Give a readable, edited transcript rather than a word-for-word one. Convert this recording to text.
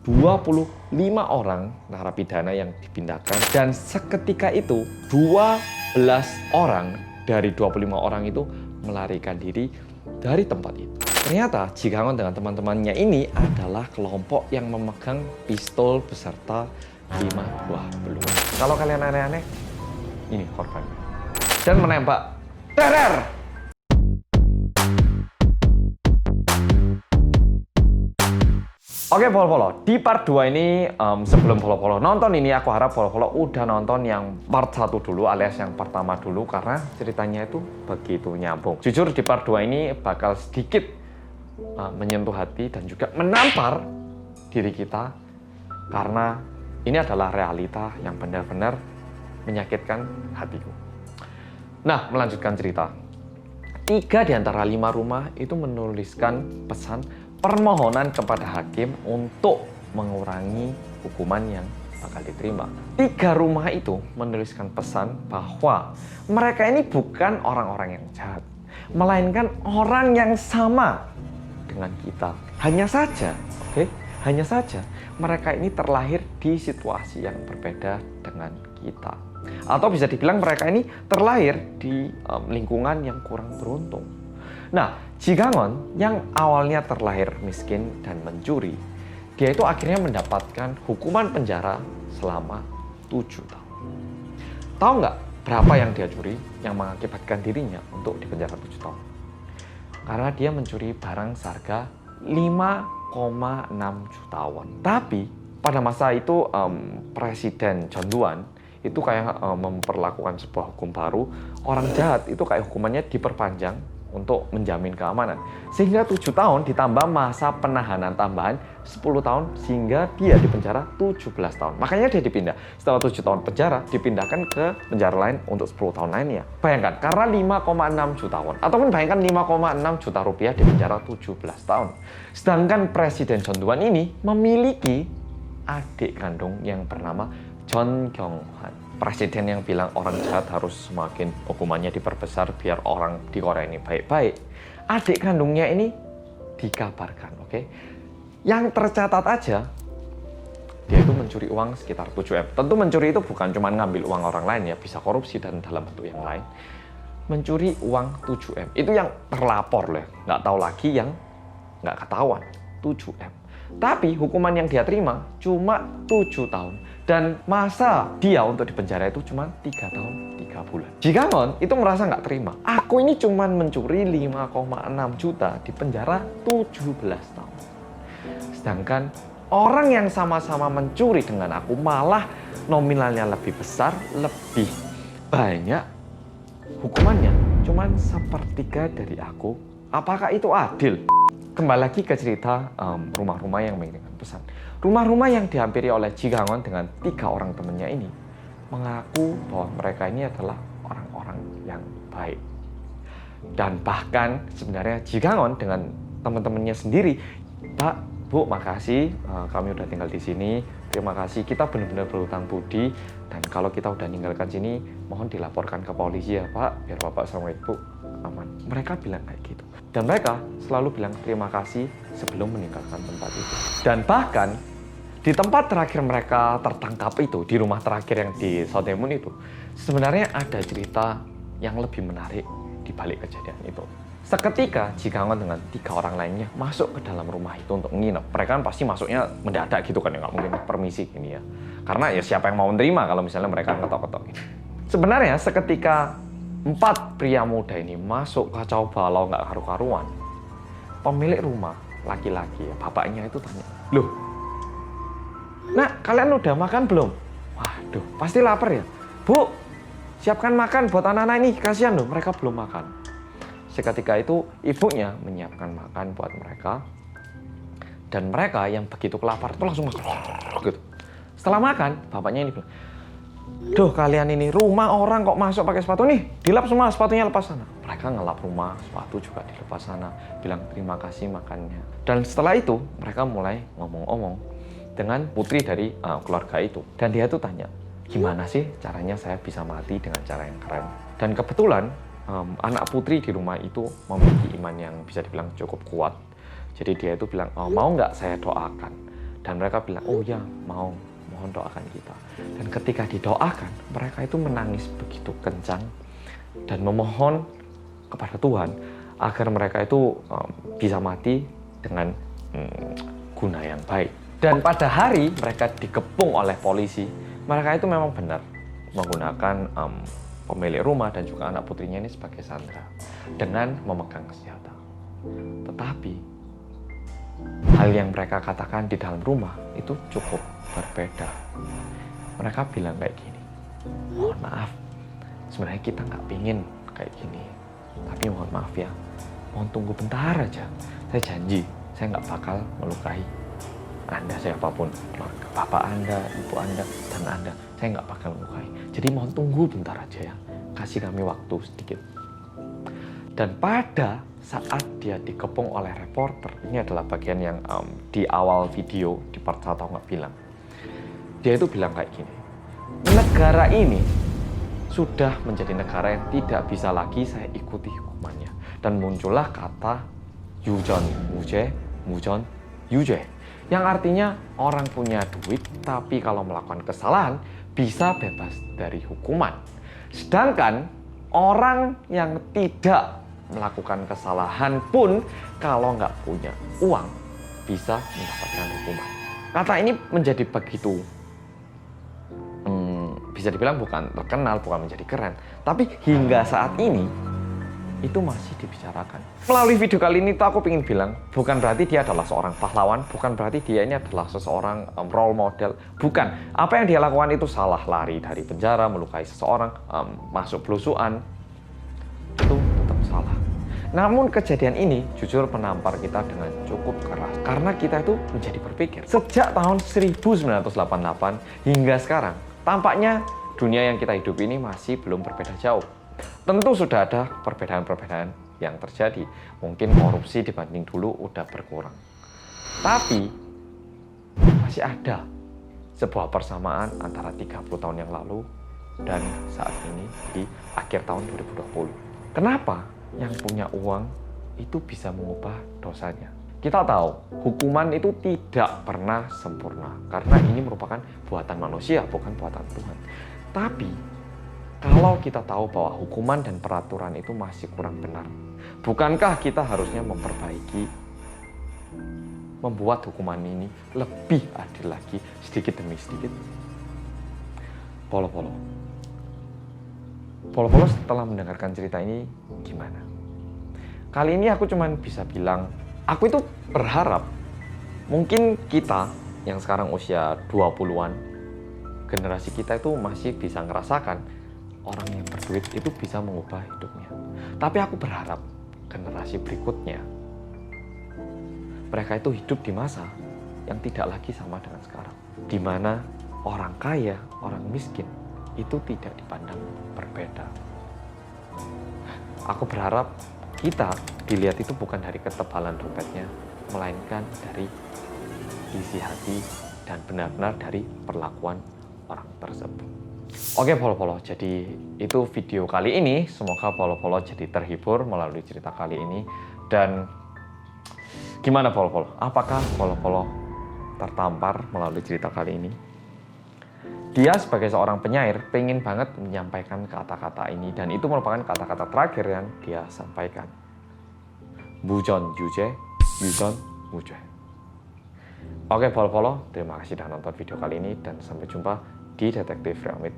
25 orang narapidana yang dipindahkan, dan seketika itu 12 orang dari 25 orang itu melarikan diri dari tempat itu. Ternyata Jigangon dengan teman-temannya ini adalah kelompok yang memegang pistol beserta 5 buah peluru. Kalau kalian aneh-aneh, ini korban. Dan menembak. Terer! Oke, Polo-Polo, di part 2 ini sebelum Polo-Polo nonton ini, aku harap Polo-Polo udah nonton yang part 1 dulu alias yang pertama dulu, karena ceritanya itu begitu nyambung. Jujur di part 2 ini bakal sedikit menyentuh hati dan juga menampar diri kita, karena ini adalah realita yang benar-benar menyakitkan hatiku. Nah, melanjutkan cerita. 3 di antara 5 rumah itu menuliskan pesan permohonan kepada hakim untuk mengurangi hukuman yang bakal diterima. 3 rumah itu menuliskan pesan bahwa mereka ini bukan orang-orang yang jahat, melainkan orang yang sama dengan kita. Hanya saja, hanya saja mereka ini terlahir di situasi yang berbeda dengan kita. Atau bisa dibilang mereka ini terlahir di lingkungan yang kurang beruntung. Nah, Jigangon yang awalnya terlahir miskin dan mencuri, dia itu akhirnya mendapatkan hukuman penjara selama 7 tahun. Tahu nggak berapa yang dia curi yang mengakibatkan dirinya untuk dipenjara 7 tahun? Karena dia mencuri barang seharga 5,6 juta won. Tapi pada masa itu Presiden John Duan itu kayak memperlakukan sebuah hukum baru. Orang jahat itu kayak hukumannya diperpanjang untuk menjamin keamanan. Sehingga 7 tahun ditambah masa penahanan tambahan 10 tahun sehingga dia dipenjara 17 tahun. Makanya dia dipindah. Setelah 7 tahun penjara, dipindahkan ke penjara lain untuk 10 tahun lainnya. Bayangkan, karena 5,6 juta won. Ataupun bayangkan 5,6 juta rupiah di penjara 17 tahun. Sedangkan Presiden John Duan ini memiliki adik kandung yang bernama John Kyung-hwan. Presiden yang bilang orang jahat harus semakin hukumannya diperbesar biar orang di Korea ini baik-baik. Adik kandungnya ini dikabarkan, yang tercatat aja, dia itu mencuri uang sekitar 7 M. Tentu mencuri itu bukan cuma ngambil uang orang lain ya, bisa korupsi dan dalam bentuk yang lain. Mencuri uang 7 M, itu yang terlapor loh, nggak tahu lagi yang nggak ketahuan, 7 M. Tapi hukuman yang dia terima cuma 7 tahun. Dan masa dia untuk dipenjara itu cuma 3 tahun 3 bulan. Jigangon itu merasa nggak terima. Aku ini cuma mencuri 5,6 juta di penjara 17 tahun. Sedangkan orang yang sama-sama mencuri dengan aku malah nominalnya lebih besar, lebih banyak. Hukumannya cuma sepertiga dari aku. Apakah itu adil? Kembali lagi ke cerita rumah-rumah yang mengirimkan pesan. Rumah-rumah yang dihampiri oleh Jigangon dengan 3 orang temannya ini mengaku bahwa mereka ini adalah orang-orang yang baik. Dan bahkan sebenarnya Jigangon dengan teman-temannya sendiri, Pak, Bu, makasih kami udah tinggal di sini. Terima kasih, kita benar-benar berhutang budi. Dan kalau kita udah meninggalkan sini, mohon dilaporkan ke polisi ya Pak, biar Bapak sama Ibu aman. Mereka bilang kayak gitu. Dan mereka selalu bilang terima kasih sebelum meninggalkan tempat itu. Dan bahkan di tempat terakhir mereka tertangkap itu, di rumah terakhir yang di Sodaemun itu, sebenarnya ada cerita yang lebih menarik di balik kejadian itu. Seketika Jigangon dengan 3 orang lainnya masuk ke dalam rumah itu untuk nginep. Mereka kan pasti masuknya mendadak gitu kan, ya nggak mungkin permisi gini ya. Karena ya siapa yang mau menerima kalau misalnya mereka ngetok-ketok gitu. Sebenarnya seketika 4 pria muda ini masuk kacau balau nggak karu-karuan, pemilik rumah laki-laki, bapaknya itu tanya, "Loh, Nak, kalian udah makan belum?" Waduh, pasti lapar ya. "Bu, siapkan makan buat anak-anak ini, kasihan loh, mereka belum makan." Seketika itu ibunya menyiapkan makan buat mereka, dan mereka yang begitu kelaparan itu langsung makan gitu. Setelah makan, bapaknya ini bilang, "Duh, kalian ini rumah orang kok masuk pakai sepatu nih, dilap semua sepatunya, lepas sana." Mereka ngelap rumah, sepatu juga dilepas sana, bilang terima kasih makannya. Dan setelah itu mereka mulai ngomong-ngomong dengan putri dari keluarga itu. Dan dia tuh tanya, gimana sih caranya saya bisa mati dengan cara yang keren? Dan kebetulan anak putri di rumah itu memiliki iman yang bisa dibilang cukup kuat. Jadi dia itu bilang, mau nggak saya doakan? Dan mereka bilang, oh ya, mohon doakan kita. Dan ketika didoakan, mereka itu menangis begitu kencang dan memohon kepada Tuhan agar mereka itu bisa mati dengan guna yang baik. Dan pada hari mereka dikepung oleh polisi, mereka itu memang benar menggunakan pemilik rumah dan juga anak putrinya ini sebagai sandera dengan memegang senjata. Tetapi hal yang mereka katakan di dalam rumah itu cukup berbeda. Mereka bilang kayak gini, mohon maaf, sebenarnya kita nggak pingin kayak gini, tapi mohon maaf ya, mohon tunggu bentar aja. Saya janji, saya nggak bakal melukai Anda siapapun, bapak Anda, ibu Anda, dan Anda. Saya nggak bakal melukai. Jadi mohon tunggu bentar aja ya, kasih kami waktu sedikit. Dan pada saat dia dikepung oleh reporter, ini adalah bagian yang di awal video di part 1 nggak bilang. Dia itu bilang kayak gini, negara ini sudah menjadi negara yang tidak bisa lagi saya ikuti hukumannya. Dan muncullah kata Yujon Muje, Mujon Yuje, yang artinya orang punya duit tapi kalau melakukan kesalahan bisa bebas dari hukuman. Sedangkan orang yang tidak melakukan kesalahan pun kalau nggak punya uang bisa mendapatkan hukuman. Kata ini menjadi begitu bisa dibilang bukan terkenal, bukan menjadi keren, tapi hingga saat ini itu masih dibicarakan. Melalui video kali ini tuh aku ingin bilang, bukan berarti dia adalah seorang pahlawan, bukan berarti dia ini adalah seseorang role model, bukan. Apa yang dia lakukan itu salah, lari dari penjara, melukai seseorang, masuk belusuan, itu tetap salah. Namun kejadian ini jujur menampar kita dengan cukup keras, karena kita itu menjadi berpikir. Sejak tahun 1988 hingga sekarang, tampaknya dunia yang kita hidup ini masih belum berbeda jauh. Tentu sudah ada perbedaan-perbedaan yang terjadi. Mungkin korupsi dibanding dulu udah berkurang. Tapi masih ada sebuah persamaan antara 30 tahun yang lalu dan saat ini di akhir tahun 2020. Kenapa yang punya uang itu bisa mengubah dosanya? Kita tahu hukuman itu tidak pernah sempurna karena ini merupakan buatan manusia, bukan buatan Tuhan. Tapi kalau kita tahu bahwa hukuman dan peraturan itu masih kurang benar, bukankah kita harusnya memperbaiki, membuat hukuman ini lebih adil lagi sedikit demi sedikit? Polo-polo setelah mendengarkan cerita ini gimana? Kali ini aku cuman bisa bilang, aku itu berharap mungkin kita yang sekarang usia 20-an, generasi kita itu masih bisa ngerasakan orang yang berduit itu bisa mengubah hidupnya. Tapi aku berharap generasi berikutnya, mereka itu hidup di masa yang tidak lagi sama dengan sekarang. Di mana orang kaya, orang miskin itu tidak dipandang berbeda. Aku berharap kita dilihat itu bukan dari ketebalan dompetnya, melainkan dari isi hati dan benar-benar dari perlakuan orang tersebut. Oke Polo-Polo, jadi itu video kali ini. Semoga Polo-Polo jadi terhibur melalui cerita kali ini. Dan gimana Polo-Polo? Apakah Polo-Polo tertampar melalui cerita kali ini? Dia sebagai seorang penyair pengen banget menyampaikan kata-kata ini, dan itu merupakan kata-kata terakhir yang dia sampaikan. Mujon Yuje, Yujon Muje. Oke Polo-Polo, terima kasih sudah nonton video kali ini dan sampai jumpa di Detektif Realmit